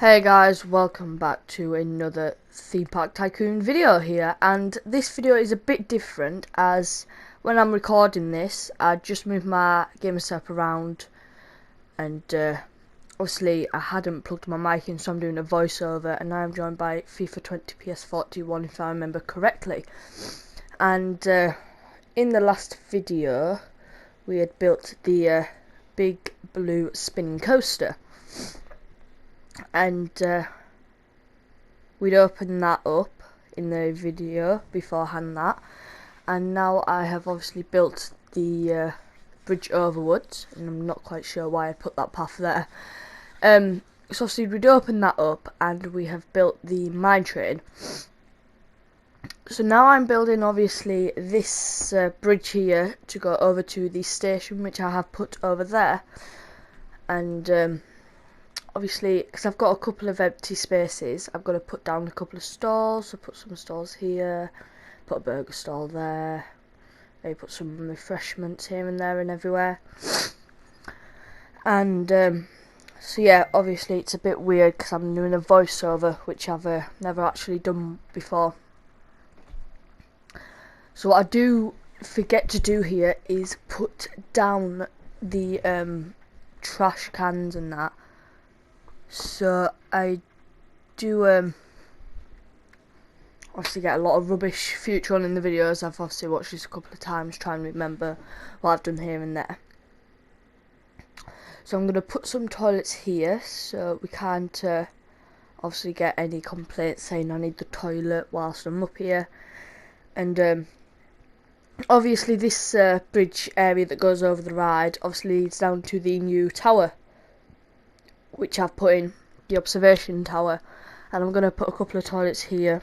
Hey guys, welcome back to another theme park tycoon video here, and this video is a bit different as when I'm recording this I just moved my gamer setup around, and obviously I hadn't plugged my mic in, so I'm doing a voiceover, and now I'm joined by FIFA 20 PS41 if I remember correctly. And in the last video we had built the big blue spinning coaster, and we'd opened that up in the video beforehand that, and now I have obviously built the bridge overwards, and I'm not quite sure why I put that path there. So obviously we'd opened that up and we have built the mine train. So now I'm building obviously this bridge here to go over to the station, which I have put over there, and obviously, because I've got a couple of empty spaces, I've got to put down a couple of stalls. So put some stalls here, put a burger stall there, maybe put some refreshments here and there and everywhere. And so yeah, obviously it's a bit weird because I'm doing a voiceover, which I've never actually done before. So what I do forget to do here is put down the trash cans and that. So I do obviously get a lot of rubbish future on in the videos. I've obviously watched this a couple of times trying to remember what I've done here and there. So I'm going to put some toilets here so we can't obviously get any complaints saying I need the toilet whilst I'm up here. And obviously this bridge area that goes over the ride obviously leads down to the new tower, which I've put in, the observation tower. And I'm going to put a couple of toilets here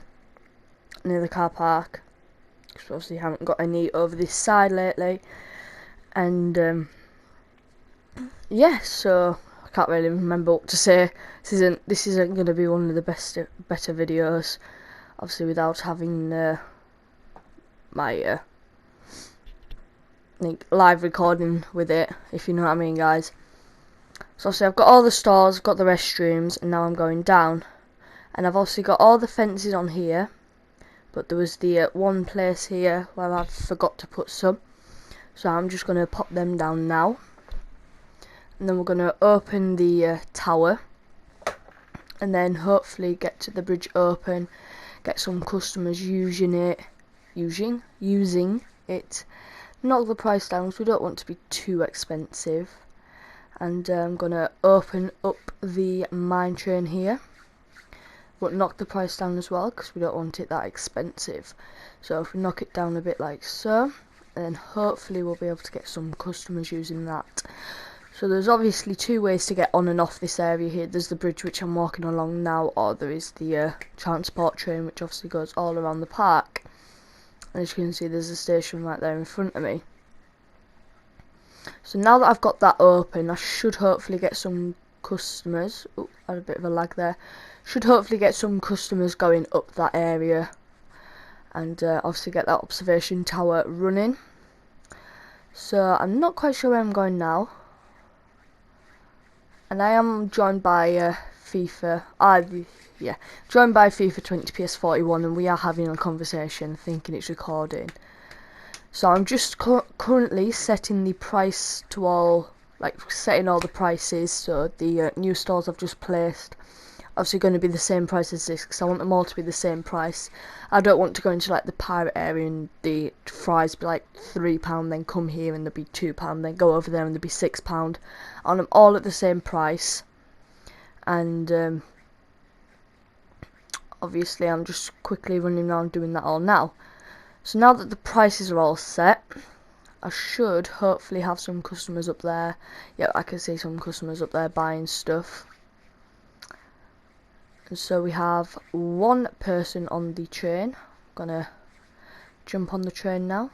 near the car park, because obviously I haven't got any over this side lately. And yeah, so I can't really remember what to say. This isn't going to be one of the better videos, obviously, without having my live recording with it, if you know what I mean, guys. So obviously I've got all the stores, I've got the restrooms, and now I'm going down. And I've also got all the fences on here, but there was the one place here where I forgot to put some. So I'm just going to pop them down now. And then we're going to open the tower, and then hopefully get to the bridge open, get some customers using it, knock the price down because we don't want to be too expensive. And I'm going to open up the mine train here, but knock the price down as well because we don't want it that expensive. So if we knock it down a bit like so, then hopefully we'll be able to get some customers using that. So there's obviously two ways to get on and off this area here. There's the bridge, which I'm walking along now, or there is the transport train, which obviously goes all around the park. And as you can see, there's a station right there in front of me. So now that I've got that open, I should hopefully get some customers. Oh, I had a bit of a lag there. Should hopefully get some customers going up that area, and obviously get that observation tower running. So I'm not quite sure where I'm going now. And I am joined by FIFA. Joined by FIFA 20 PS41, and we are having a conversation, thinking it's recording. So I'm just currently setting the price to all, setting all the prices. So the new stores I've just placed, obviously going to be the same price as this, because I want them all to be the same price. I don't want to go into the pirate area and the fries be like £3, then come here and they'll be £2, then go over there and they'll be £6. I want them all at the same price. And obviously I'm just quickly running around doing that all now. So now that the prices are all set, I should hopefully have some customers up there. Yeah, I can see some customers up there buying stuff. And so we have one person on the train. I'm gonna jump on the train now.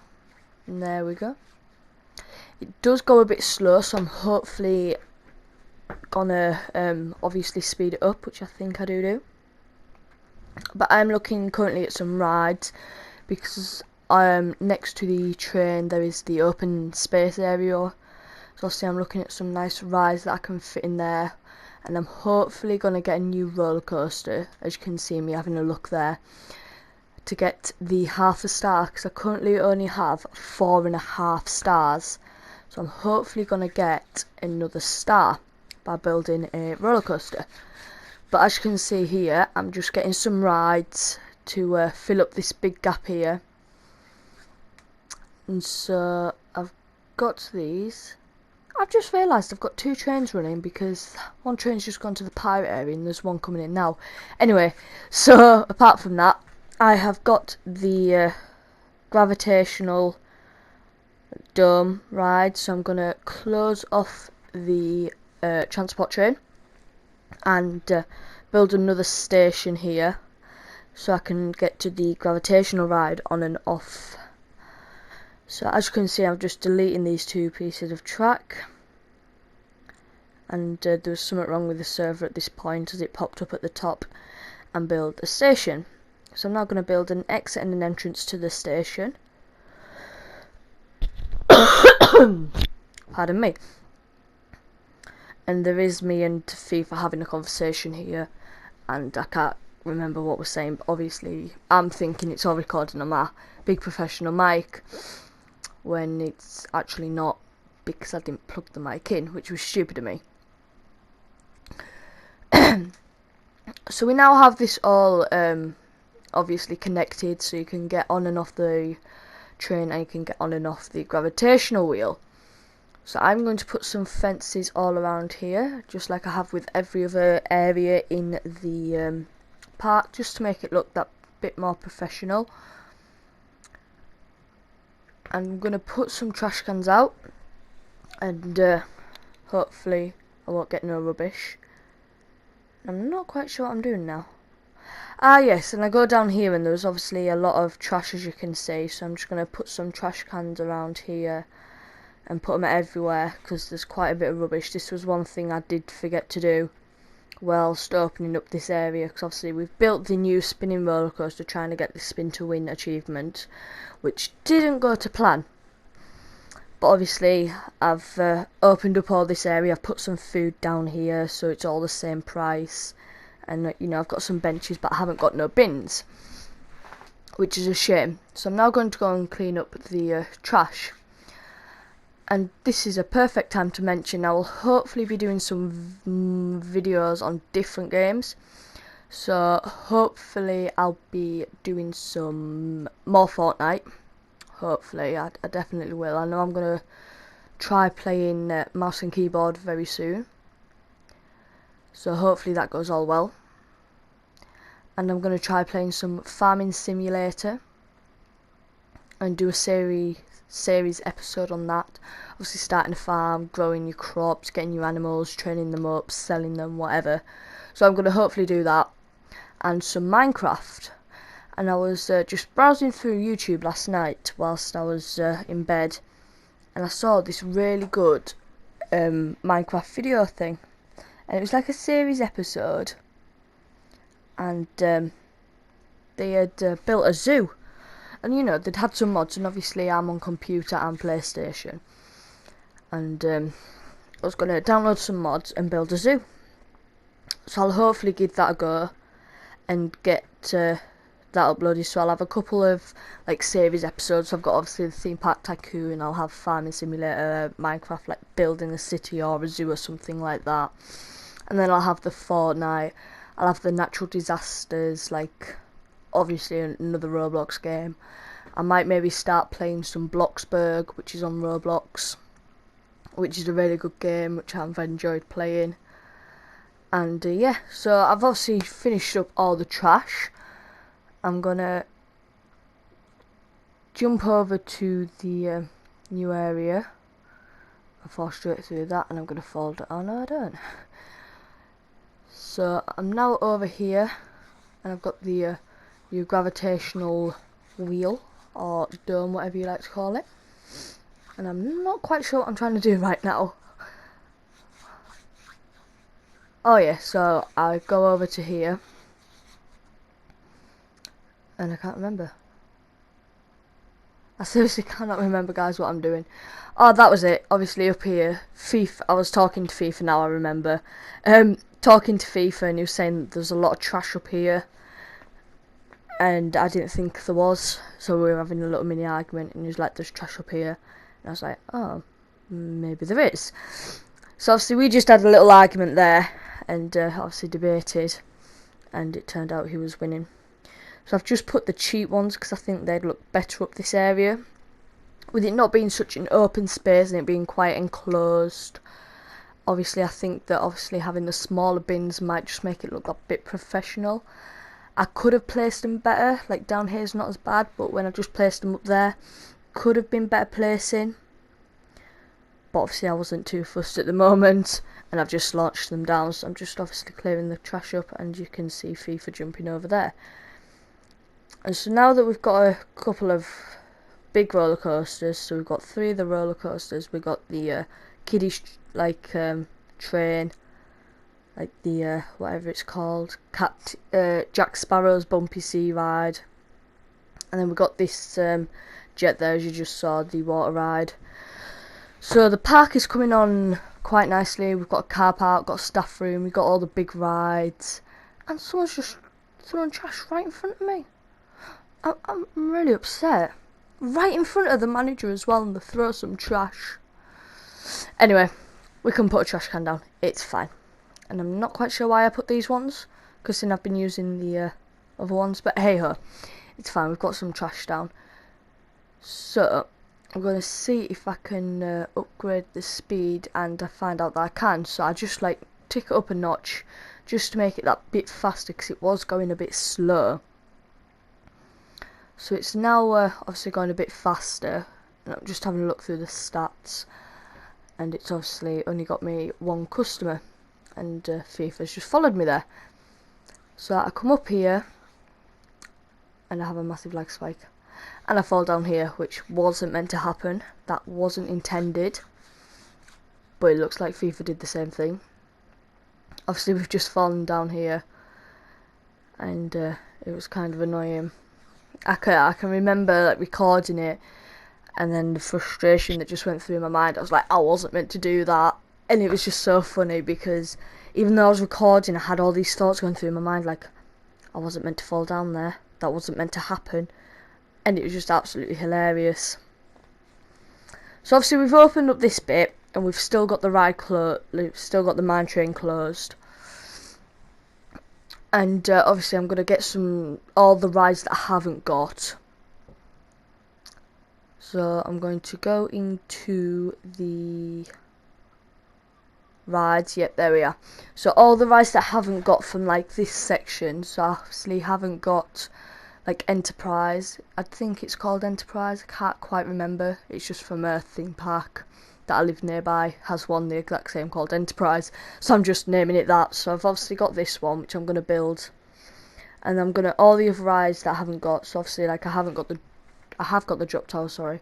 And there we go. It does go a bit slow, so I'm hopefully gonna obviously speed it up, which I think I do. But I'm looking currently at some rides, because next to the train there is the open space area. So obviously I'm looking at some nice rides that I can fit in there. and I'm hopefully going to get a new roller coaster, as you can see me having a look there, to get the half a star, because I currently only have 4.5 stars. So I'm hopefully going to get another star by building a roller coaster. But as you can see here, I'm just getting some rides to fill up this big gap here. And so I've got these. I've just realised I've got 2 trains running, because one train's just gone to the pirate area and there's one coming in now. Anyway, so apart from that, I have got the gravitational dome ride, so I'm going to close off the transport train and build another station here so I can get to the gravitational ride on and off. So as you can see, I'm just deleting these 2 pieces of track, and there was something wrong with the server at this point as it popped up at the top, and build a station. So I'm now going to build an exit and an entrance to the station. Pardon me. And there is me and FIFA having a conversation here, and I can't remember what we're saying, but obviously I'm thinking it's all recording on my big professional mic, when it's actually not, because I didn't plug the mic in, which was stupid of me. So we now have this all obviously connected, so you can get on and off the train and you can get on and off the gravitational wheel. So I'm going to put some fences all around here, just like I have with every other area in the park, just to make it look that bit more professional. I'm going to put some trash cans out, and hopefully I won't get no rubbish. I'm not quite sure what I'm doing now. Ah yes, and I go down here and there's obviously a lot of trash, as you can see, so I'm just going to put some trash cans around here and put them everywhere, because there's quite a bit of rubbish. This was one thing I did forget to do whilst opening up this area, because obviously we've built the new spinning roller coaster trying to get the spin to win achievement, which didn't go to plan. But obviously I've opened up all this area, I've put some food down here so it's all the same price, and you know, I've got some benches but I haven't got no bins, which is a shame. So I'm now going to go and clean up the trash. And this is a perfect time to mention I will hopefully be doing some videos on different games. So hopefully I'll be doing some more Fortnite. Hopefully, I definitely will. I know I'm going to try playing mouse and keyboard very soon. So hopefully that goes all well. And I'm going to try playing some Farming Simulator and do a series episode on that. Obviously starting a farm, growing your crops, getting your animals, training them up, selling them, whatever. So I'm going to hopefully do that. And some Minecraft. And I was just browsing through YouTube last night whilst I was in bed, and I saw this really good Minecraft video thing, and it was like a series episode, and they had built a zoo, and you know, they'd had some mods, and obviously I'm on computer and PlayStation, and I was going to download some mods and build a zoo. So I'll hopefully give that a go and get that uploaded. So I'll have a couple of like series episodes. I've got obviously the theme park tycoon, I'll have Farming Simulator, Minecraft, like building a city or a zoo or something like that, and then I'll have the Fortnite, I'll have the natural disasters, like obviously another Roblox game. I might maybe start playing some Bloxburg, which is on Roblox, which is a really good game which I've enjoyed playing. And yeah, so I've obviously finished up all the trash. I'm gonna jump over to the new area and fall straight through that, and I'm gonna fall down. Oh no, I don't. So I'm now over here, and I've got the new gravitational wheel or dome, whatever you like to call it, and I'm not quite sure what I'm trying to do right now. Oh yeah, so I go over to here, and I can't remember. I seriously cannot remember, guys, what I'm doing. Oh, that was it. Obviously up here, FIFA. I was talking to FIFA now, I remember. talking to FIFA, and he was saying that there's a lot of trash up here, and I didn't think there was, so we were having a little mini argument, and he was like, there's trash up here, and I was like, oh, maybe there is. So obviously we just had a little argument there, and obviously debated, and it turned out he was winning. So I've just put the cheap ones because I think they'd look better up this area, with it not being such an open space and it being quite enclosed. Obviously I think that having the smaller bins might just make it look a bit professional. I could have placed them better, like down here is not as bad, but when I just placed them up there, could have been better placing. But obviously I wasn't too fussed at the moment, and I've just launched them down, so I'm just obviously clearing the trash up, and you can see FIFA jumping over there. And so now that we've got a couple of big roller coasters, so we've got 3 of the roller coasters, we've got the kiddies train, like the whatever it's called, Jack Sparrow's Bumpy Sea Ride, and then we've got this jet there, as you just saw, the water ride. So the park is coming on quite nicely. We've got a car park, got a staff room, we've got all the big rides, and someone's just throwing trash right in front of me. I'm really upset. Right in front of the manager as well, and they throw some trash. Anyway, we can put a trash can down. It's fine. And I'm not quite sure why I put these ones, because then I've been using the other ones. But hey ho, it's fine. We've got some trash down. So I'm going to see if I can upgrade the speed, and I find out that I can. So I just like tick it up a notch just to make it that bit faster, because it was going a bit slow. So it's now obviously going a bit faster, and I'm just having a look through the stats, and it's obviously only got me 1 customer, and FIFA's just followed me there. So I come up here, and I have a massive lag spike, and I fall down here, which wasn't meant to happen. That wasn't intended, but it looks like FIFA did the same thing. Obviously we've just fallen down here, and it was kind of annoying. I can remember like recording it, and then the frustration that just went through my mind. I was like, I wasn't meant to do that, and it was just so funny because even though I was recording, I had all these thoughts going through my mind, like I wasn't meant to fall down there, that wasn't meant to happen, and it was just absolutely hilarious. So obviously we've opened up this bit, and we've still got the ride closed, we've still got the mine train closed. And obviously I'm going to get all the rides that I haven't got. So I'm going to go into the rides. Yep, there we are. So all the rides that I haven't got from like this section. So I obviously haven't got like Enterprise. I think it's called Enterprise. I can't quite remember. It's just from a theme park that I live nearby, has one the exact same called Enterprise, so I'm just naming it that. So I've obviously got this one, which I'm going to build, and I'm going to all the other rides that I haven't got. So obviously like I have got the drop tower, sorry,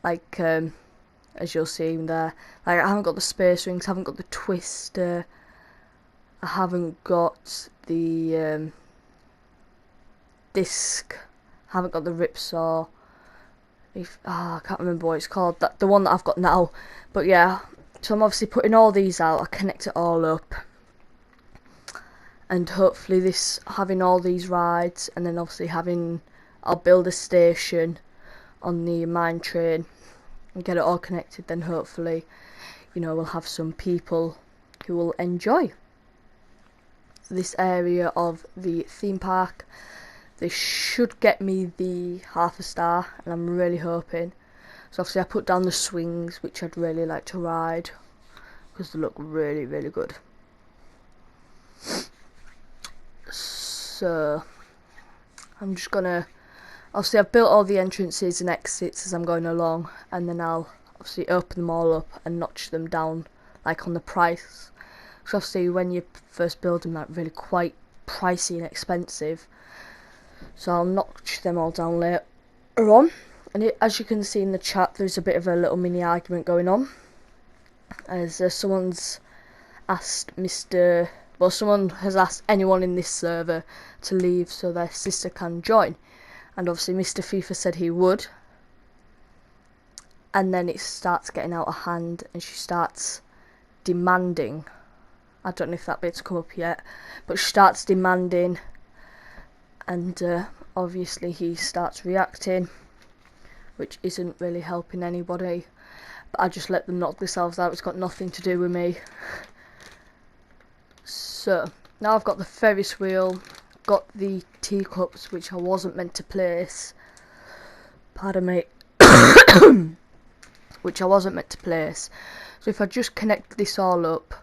like as you'll see there, like I haven't got the space rings, haven't got the twister, I haven't got the disc, haven't got the ripsaw. I can't remember what it's called, the one that I've got now. But yeah, so I'm obviously putting all these out. I connect it all up, and hopefully having all these rides, and then obviously I'll build a station on the mine train and get it all connected. Then hopefully, we'll have some people who will enjoy this area of the theme park. They should get me the half a star, and I'm really hoping. So obviously I put down the swings, which I'd really like to ride, because they look really, really good. So I'm just gonna, obviously I've built all the entrances and exits as I'm going along, and then I'll obviously open them all up and notch them down like on the price. So obviously when you first build them, they're really quite pricey and expensive. So I'll notch them all down later on. And as you can see in the chat, there's a bit of a little mini argument going on, as someone's asked someone has asked anyone in this server to leave so their sister can join, and obviously Mr. FIFA said he would, and then it starts getting out of hand, and she starts demanding I don't know if that bit's come up yet, but she starts demanding, and obviously he starts reacting, which isn't really helping anybody. But I just let them knock themselves out. It's got nothing to do with me. So now I've got the Ferris wheel, got the teacups, which I wasn't meant to place. Pardon me. Which I wasn't meant to place. So if I just connect this all up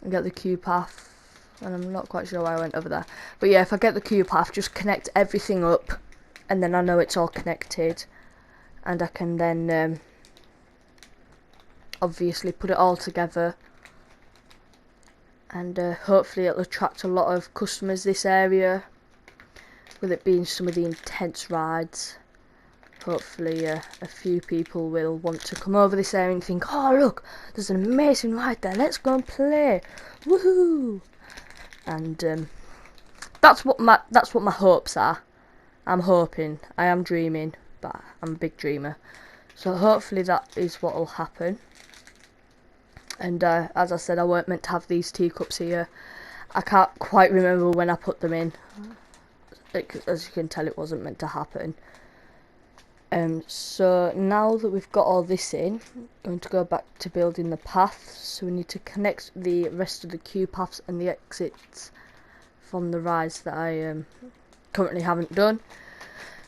and get the queue path, and I'm not quite sure why I went over there, but yeah, if I get the queue path, just connect everything up, and then I know it's all connected, and I can then obviously put it all together, and hopefully it'll attract a lot of customers this area, with it being some of the intense rides. Hopefully a few people will want to come over this area and think, oh look, there's an amazing ride there, let's go and play, woohoo! And that's what my hopes are. I'm hoping, I am dreaming, but I'm a big dreamer, so hopefully that is what will happen. And as I said, I weren't meant to have these teacups here. I can't quite remember when I put them in. As you can tell, it wasn't meant to happen. So now that we've got all this in, I'm going to go back to building the paths. So we need to connect the rest of the queue paths and the exits from the rides that I currently haven't done.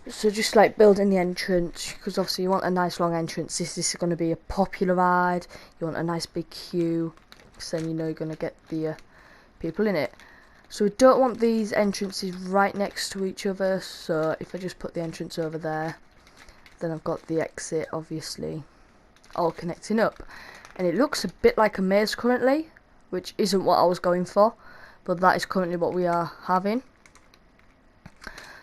So just like building the entrance, because obviously you want a nice long entrance. This is going to be a popular ride. You want a nice big queue, because then you know you're going to get the people in it. So we don't want these entrances right next to each other. So if I just put the entrance over there, then I've got the exit, obviously, all connecting up. And it looks a bit like a maze currently, which isn't what I was going for, but that is currently what we are having.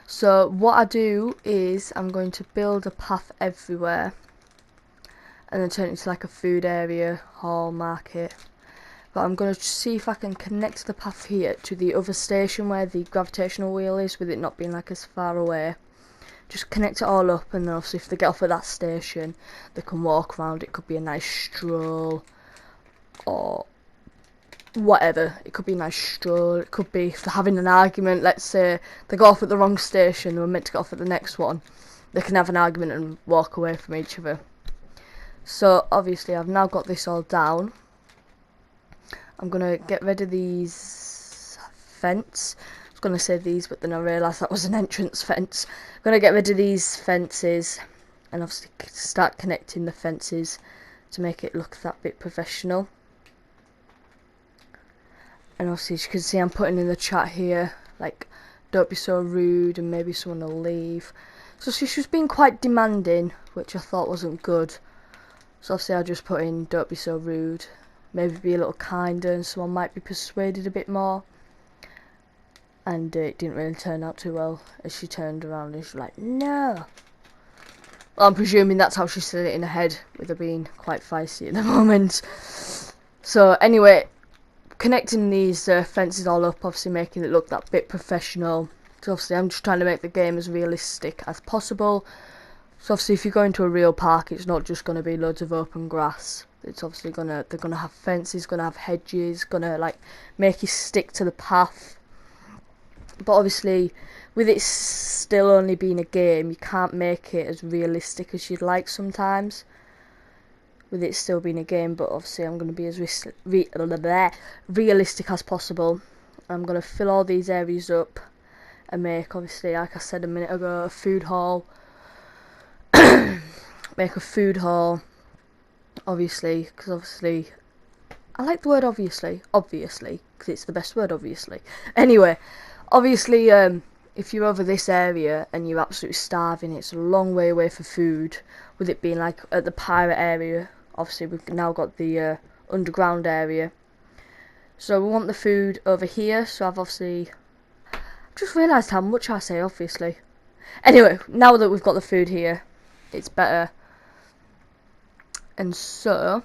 So what I do is I'm going to build a path everywhere, and then turn it into like a food area, hall, market. But I'm going to see if I can connect the path here to the other station where the gravitational wheel is, with it not being like as far away. Just connect it all up, and then obviously if they get off at that station, they can walk around. It could be a nice stroll, or whatever. It could be a nice stroll. It could be if they're having an argument, let's say they go off at the wrong station, they were meant to get off at the next one, they can have an argument and walk away from each other. So obviously I've now got this all down. I'm going to get rid of these fence. I was going to say these, but then I realised that was an entrance fence. I'm going to get rid of these fences, and obviously start connecting the fences to make it look that bit professional. And obviously, as you can see, I'm putting in the chat here, like, don't be so rude, and maybe someone will leave. So she was being quite demanding, which I thought wasn't good. So obviously I just put in, don't be so rude. Maybe be a little kinder, and someone might be persuaded a bit more. And it didn't really turn out too well, as she turned around and she was like, no. Well, I'm presuming that's how she said it in her head, with her being quite feisty at the moment. So anyway, connecting these fences all up, obviously making it look that bit professional. So obviously I'm just trying to make the game as realistic as possible. So obviously if you go into a real park, it's not just going to be loads of open grass. It's obviously they're gonna have fences, gonna have hedges, gonna like make you stick to the path. But obviously, with it still only being a game, you can't make it as realistic as you'd like sometimes. With it still being a game, but obviously I'm going to be as realistic as possible. I'm going to fill all these areas up and make, obviously, like I said a minute ago, a food hall. Make a food hall, obviously, because obviously, I like the word obviously, because it's the best word, obviously. Anyway, obviously, if you're over this area and you're absolutely starving, it's a long way away for food, with it being like at the pirate area. Obviously we've now got the underground area, so we want the food over here. So I've obviously just realised how much I say obviously. Anyway, now that we've got the food here, it's better. And so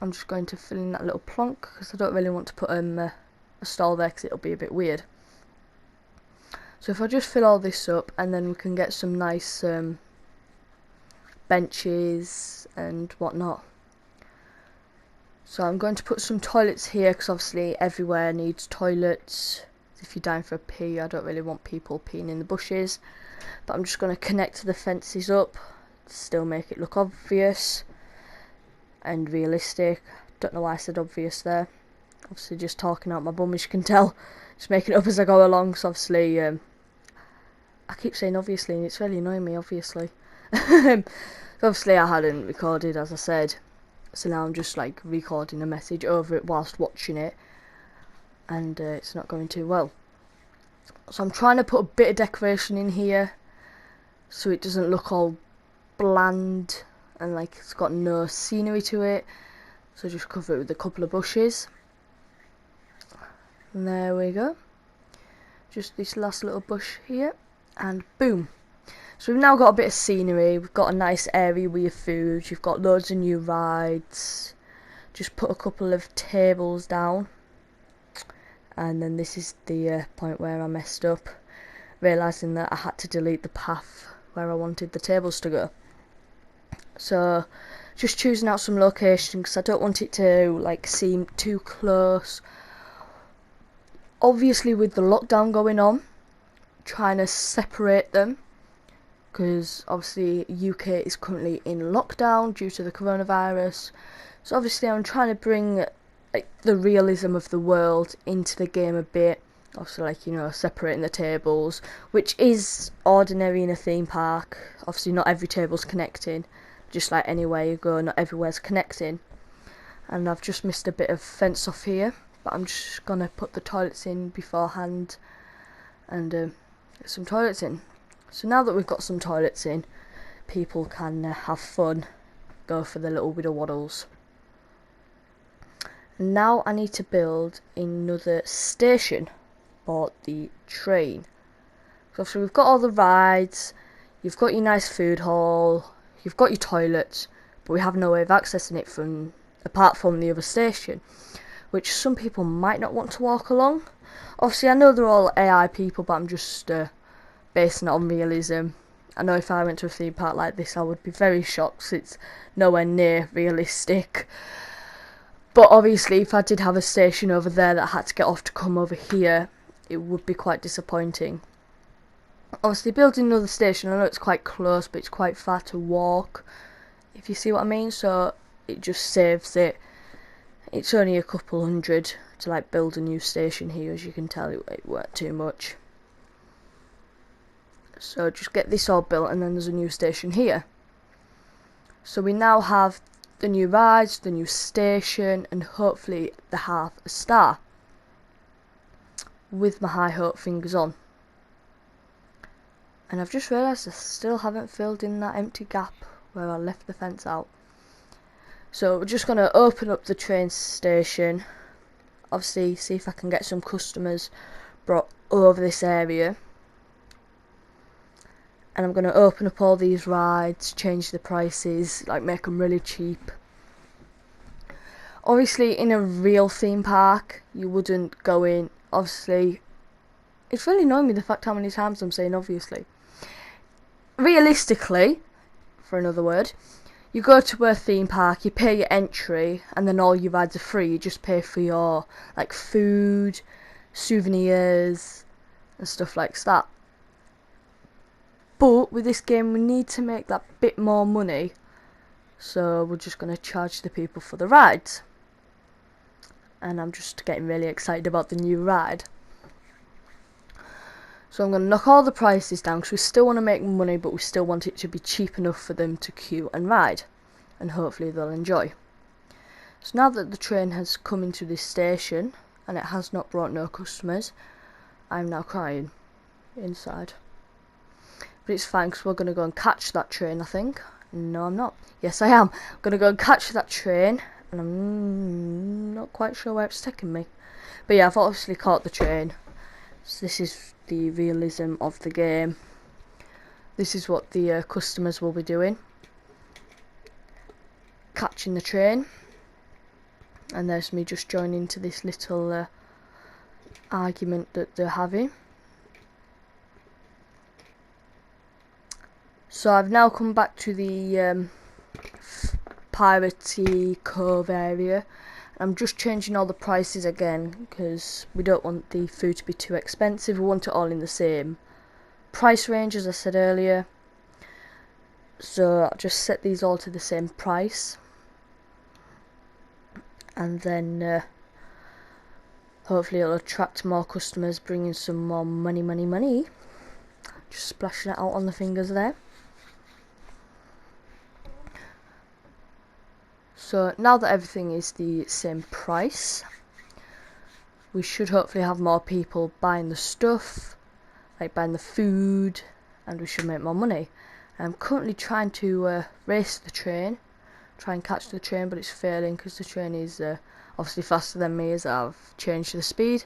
I'm just going to fill in that little plonk, because I don't really want to put a stall there, because it'll be a bit weird. So if I just fill all this up, and then we can get some nice benches and whatnot. So I'm going to put some toilets here because obviously everywhere needs toilets. If you're dying for a pee, I don't really want people peeing in the bushes. But I'm just going to connect the fences up, still make it look obvious and realistic. Don't know why I said obvious there. Obviously just talking out my bum, as you can tell. Just making it up as I go along, so obviously I keep saying obviously and it's really annoying me, obviously. So obviously I hadn't recorded, as I said. So now I'm just like recording a message over it whilst watching it, and it's not going too well. So I'm trying to put a bit of decoration in here so it doesn't look all bland and like it's got no scenery to it. So just cover it with a couple of bushes. And there we go. Just this last little bush here, and boom. So we've now got a bit of scenery. We've got a nice area with your food. You've got loads of new rides. Just put a couple of tables down. And then this is the point where I messed up, realising that I had to delete the path where I wanted the tables to go. So just choosing out some location because I don't want it to like seem too close. Obviously with the lockdown going on, trying to separate them because obviously UK is currently in lockdown due to the coronavirus. So obviously I'm trying to bring like the realism of the world into the game a bit. Obviously, like, you know, separating the tables, which is ordinary in a theme park. Obviously not every table's connecting, just like anywhere you go, not everywhere's connecting. And I've just missed a bit of fence off here, but I'm just gonna put the toilets in beforehand and get some toilets in. So now that we've got some toilets in, people can have fun, go for their little widow waddles. Now I need to build another station for the train. So we've got all the rides, you've got your nice food hall, you've got your toilets, but we have no way of accessing it from apart from the other station, which some people might not want to walk along. Obviously I know they're all AI people, but I'm just basing it on realism. I know if I went to a theme park like this I would be very shocked, so it's nowhere near realistic. But obviously if I did have a station over there that I had to get off to come over here, it would be quite disappointing. Obviously building another station, I know it's quite close, but it's quite far to walk, if you see what I mean, so it just saves it. It's only a couple hundred to like build a new station here, as you can tell it weren't too much. So just get this all built and then there's a new station here. So we now have the new rides, the new station, and hopefully the half a star. With my high hope fingers on. And I've just realised I still haven't filled in that empty gap where I left the fence out. So we're just going to open up the train station. Obviously see if I can get some customers brought over this area. And I'm going to open up all these rides, change the prices, like make them really cheap. Obviously in a real theme park you wouldn't go in, obviously it's really annoying me the fact how many times I'm saying obviously. Realistically, for another word, you go to a theme park, you pay your entry and then all your rides are free. You just pay for your like food, souvenirs and stuff like that. But with this game we need to make that bit more money, so we're just going to charge the people for the rides. And I'm just getting really excited about the new ride. So I'm going to knock all the prices down because we still want to make money, but we still want it to be cheap enough for them to queue and ride, and hopefully they'll enjoy. So now that the train has come into this station and it has not brought no customers, I'm now crying inside. But it's fine because we're going to go and catch that train, I think. No, I'm not. Yes, I am. I'm going to go and catch that train, and I'm not quite sure where it's taking me. But yeah, I've obviously caught the train. So this is the realism of the game. This is what the customers will be doing. Catching the train. And there's me just joining into this little argument that they're having. So I've now come back to the Piratey Cove area, I'm just changing all the prices again because we don't want the food to be too expensive. We want it all in the same price range as I said earlier. So I'll just set these all to the same price, and then hopefully it'll attract more customers, bring in some more money. Just splashing it out on the fingers there. So now that everything is the same price, we should hopefully have more people buying the stuff, like buying the food, and we should make more money. I'm currently trying to race the train, try and catch the train, but it's failing because the train is obviously faster than me as I've changed the speed.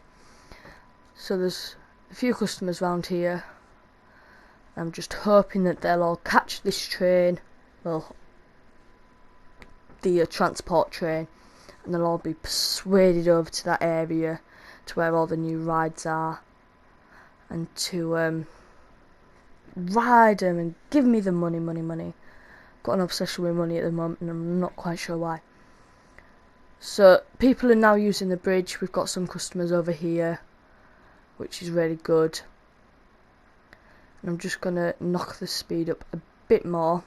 So there's a few customers around here. I'm just hoping that they'll all catch this train, well, the transport train, and they'll all be persuaded over to that area to where all the new rides are, and to ride them and give me the money. Got an obsession with money at the moment and I'm not quite sure why. So people are now using the bridge. We've got some customers over here, which is really good. And I'm just gonna knock the speed up a bit more,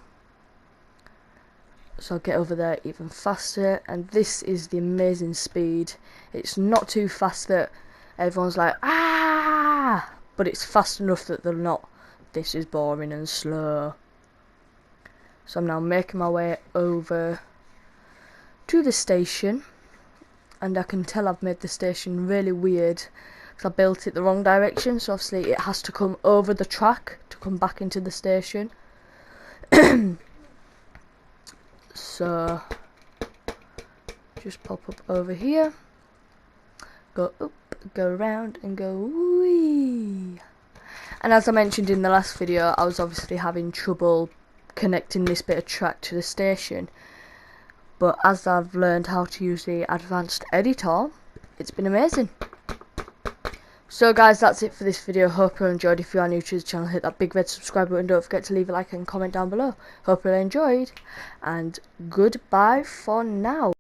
so I'll get over there even faster. And this is the amazing speed. It's not too fast that everyone's like, ah, but it's fast enough that they're not, this is boring and slow. So I'm now making my way over to the station, and I can tell I've made the station really weird because I built it the wrong direction, so obviously it has to come over the track to come back into the station. So just pop up over here, go up, go around and go wee. And as I mentioned in the last video, I was obviously having trouble connecting this bit of track to the station, but as I've learned how to use the advanced editor, it's been amazing. So guys, that's it for this video. Hope you enjoyed. If you are new to the channel, hit that big red subscribe button. Don't forget to leave a like and comment down below. Hope you enjoyed, and goodbye for now.